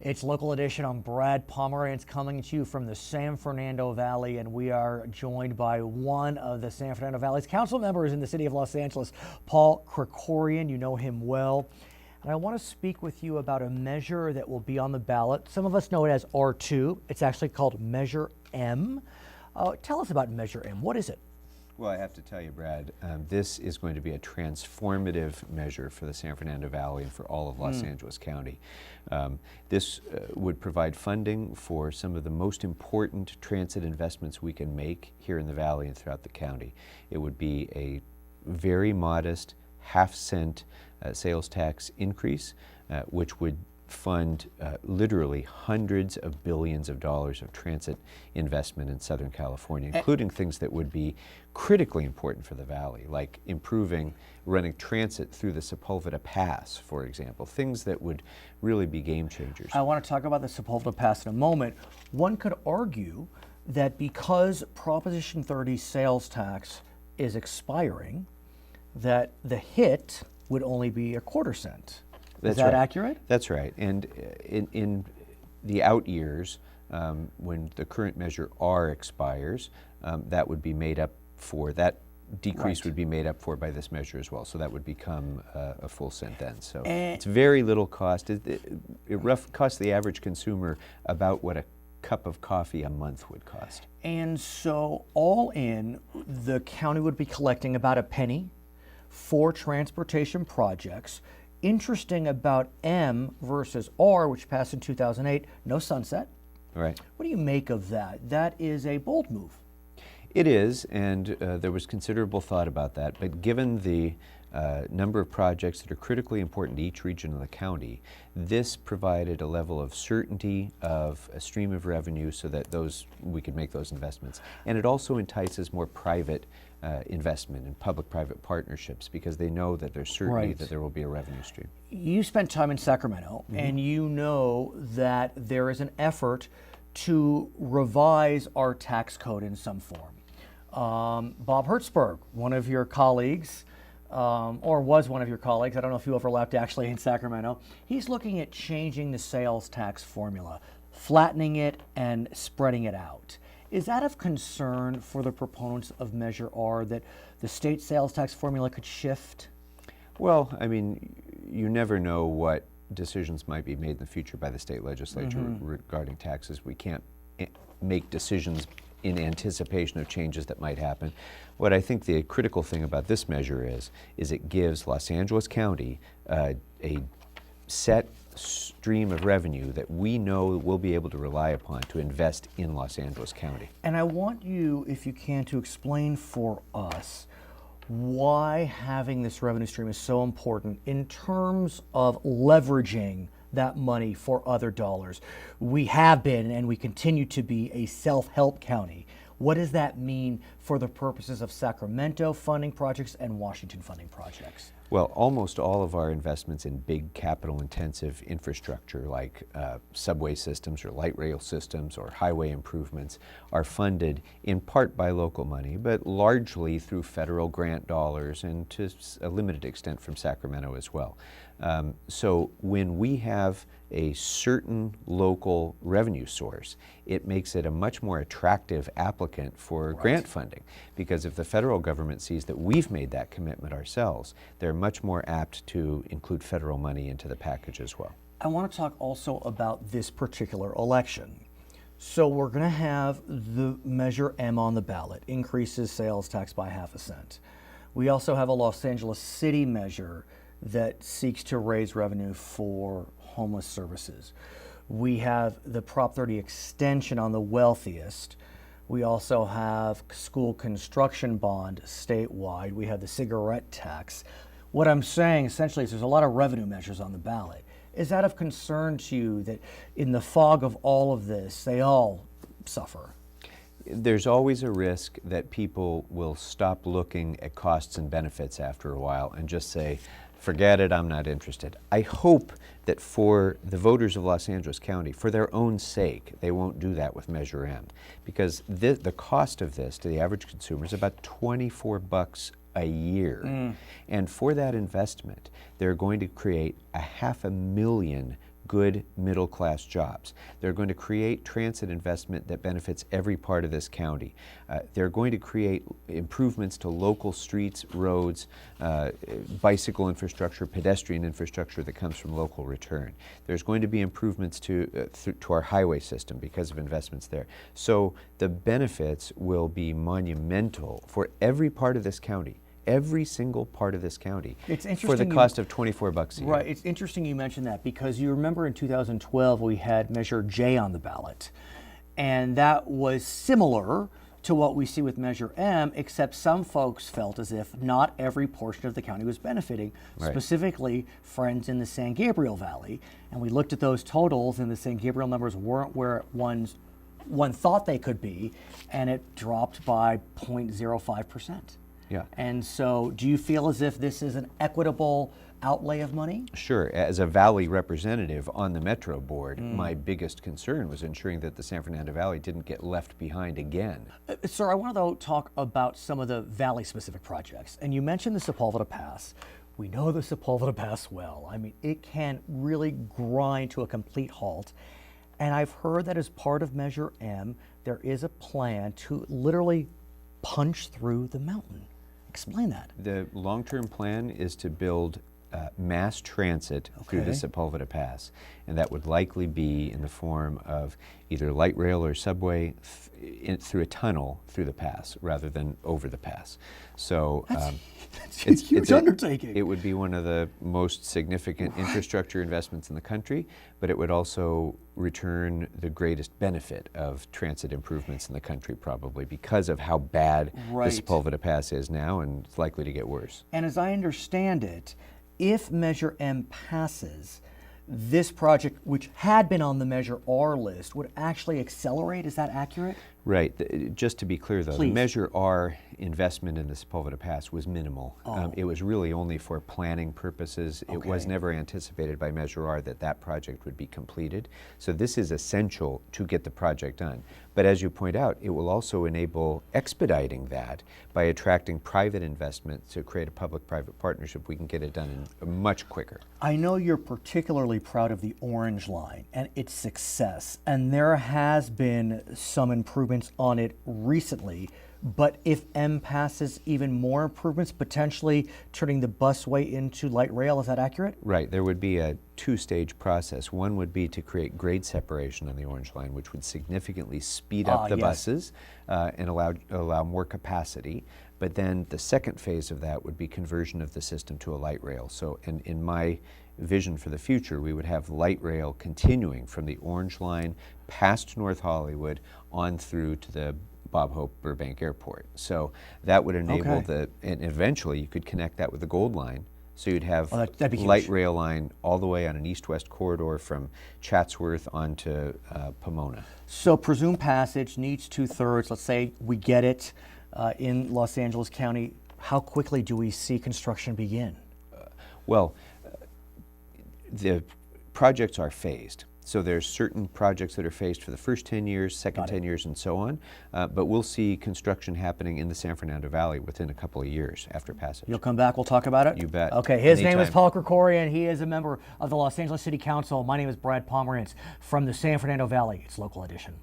It's Local Edition. I'm Brad Pomerance coming to you from the San Fernando Valley, and we are joined by one of the San Fernando Valley's council members in the city of Los Angeles, Paul Krekorian. You know him well. And I want to speak with you about a measure that will be on the ballot. Some of us know it as R2. It's actually called Measure M. Tell us about Measure M. What is it? Well, I have to tell you, Brad, this is going to be a transformative measure for the San Fernando Valley and for all of Los Angeles County. This would provide funding for some of the most important transit investments we can make here in the Valley and throughout the county. It would be a very modest half-cent sales tax increase, which would fund literally hundreds of billions of dollars of transit investment in Southern California, including things that would be critically important for the Valley, like improving running transit through the Sepulveda Pass, for example, things that would really be game changers. I want to talk about the Sepulveda Pass in a moment. One could argue that because Proposition 30 sales tax is expiring, that the hit would only be a quarter cent. Is that accurate? That's right. And in the out years, when the current Measure R expires, that would be made up for, that decrease would be made up for by this measure as well. So that would become a full cent then. So it's very little cost. It costs the average consumer about what a cup of coffee a month would cost. And so all in, the county would be collecting about a penny for transportation projects. Interesting about M versus R, which passed in 2008, no sunset. Right. What do you make of that? That is a bold move. It is, and there was considerable thought about that, but given the number of projects that are critically important to each region of the county, this provided a level of certainty of a stream of revenue so that we could make those investments. And it also entices more private investment in public-private partnerships because they know that there's certainty that there will be a revenue stream. You spent time in Sacramento, and you know that there is an effort to revise our tax code in some form. Bob Hertzberg, one of your colleagues, or was one of your colleagues, I don't know if you overlapped actually in Sacramento, he's looking at changing the sales tax formula, flattening it and spreading it out. Is that of concern for the proponents of Measure R, that the state sales tax formula could shift? Well, I mean, you never know what decisions might be made in the future by the state legislature regarding taxes. We can't make decisions in anticipation of changes that might happen. What I think the critical thing about this measure is it gives Los Angeles County a set stream of revenue that we know we'll be able to rely upon to invest in Los Angeles County. And I want you, if you can, to explain for us why having this revenue stream is so important in terms of leveraging that money for other dollars. We have been and we continue to be a self-help county. What does that mean for the purposes of Sacramento funding projects and Washington funding projects? Well, almost all of our investments in big capital-intensive infrastructure like subway systems or light rail systems or highway improvements are funded in part by local money, but largely through federal grant dollars and to a limited extent from Sacramento as well. So when we have a certain local revenue source, it makes it a much more attractive applicant for grant funding, because if the federal government sees that we've made that commitment ourselves, they're much more apt to include federal money into the package as well. I want to talk also about this particular election. So we're going to have the Measure M on the ballot, increases sales tax by ½ cent. We also have a Los Angeles City measure that seeks to raise revenue for homeless services. We have the Prop 30 extension on the wealthiest. We also have school construction bond statewide. We have the cigarette tax. What I'm saying essentially is there's a lot of revenue measures on the ballot. Is that of concern to you that in the fog of all of this, they all suffer? There's always a risk that people will stop looking at costs and benefits after a while and just say, forget it, I'm not interested. I hope that for the voters of Los Angeles County, for their own sake, they won't do that with Measure M, because the cost of this to the average consumer is about $24 a year. And for that investment, they're going to create 500,000 good middle-class jobs. They're going to create transit investment that benefits every part of this county. They're going to create improvements to local streets, roads, bicycle infrastructure, pedestrian infrastructure that comes from local return. There's going to be improvements to our highway system because of investments there. So the benefits will be monumental for every part of this county. Every single part of this county for the cost of $24 a year. Right, it's interesting you mentioned that because you remember in 2012 we had Measure J on the ballot, and that was similar to what we see with Measure M, except some folks felt as if not every portion of the county was benefiting, specifically friends in the San Gabriel Valley. And we looked at those totals, and the San Gabriel numbers weren't where one thought they could be, and it dropped by 0.05%. Yeah. And so do you feel as if this is an equitable outlay of money? Sure. As a Valley representative on the Metro Board, my biggest concern was ensuring that the San Fernando Valley didn't get left behind again. Sir, I want to though talk about some of the Valley-specific projects. And you mentioned the Sepulveda Pass. We know the Sepulveda Pass well. I mean, it can really grind to a complete halt. And I've heard that as part of Measure M, there is a plan to literally punch through the mountain. Explain that. The long-term plan is to build mass transit through the Okay. Sepulveda Pass, and that would likely be in the form of either light rail or subway through a tunnel through the pass rather than over the pass. So That's a huge undertaking. It would be one of the most significant infrastructure investments in the country, but it would also return the greatest benefit of transit improvements in the country, probably because of how bad the Sepulveda Pass is now, and it's likely to get worse. And as I understand it, if Measure M passes, this project, which had been on the Measure R list, would actually accelerate. Is that accurate? Right. Just to be clear, though, Please. the Measure R investment in the Sepulveda Pass was minimal. It was really only for planning purposes. It was Okay. never anticipated by Measure R that that project would be completed. So this is essential to get the project done. But as you point out, it will also enable expediting that by attracting private investment to create a public-private partnership. We can get it done much quicker. I know you're particularly proud of the Orange Line and its success, and there has been some improvements on it recently. But if M passes, even more improvements, potentially turning the busway into light rail. Is that accurate? Right. There would be a two-stage process. One would be to create grade separation on the Orange Line, which would significantly speed up the buses and allow more capacity. But then the second phase of that would be conversion of the system to a light rail. So in my vision for the future, we would have light rail continuing from the Orange Line past North Hollywood on through to the Bob Hope Burbank Airport. So that would enable and eventually you could connect that with the Gold Line. So you'd have that'd be huge. light rail line all the way on an east-west corridor from Chatsworth onto Pomona. So presumed passage needs 2/3. Let's say we get it in Los Angeles County. How quickly do we see construction begin? Well, the projects are phased. So there's certain projects that are phased for the first 10 years, second 10 years, and so on. But we'll see construction happening in the San Fernando Valley within a couple of years after passage. You'll come back, we'll talk about it? You bet. Okay, his name is Anytime. Paul Krekorian. He is a member of the Los Angeles City Council. My name is Brad Pomerance from the San Fernando Valley. It's Local Edition.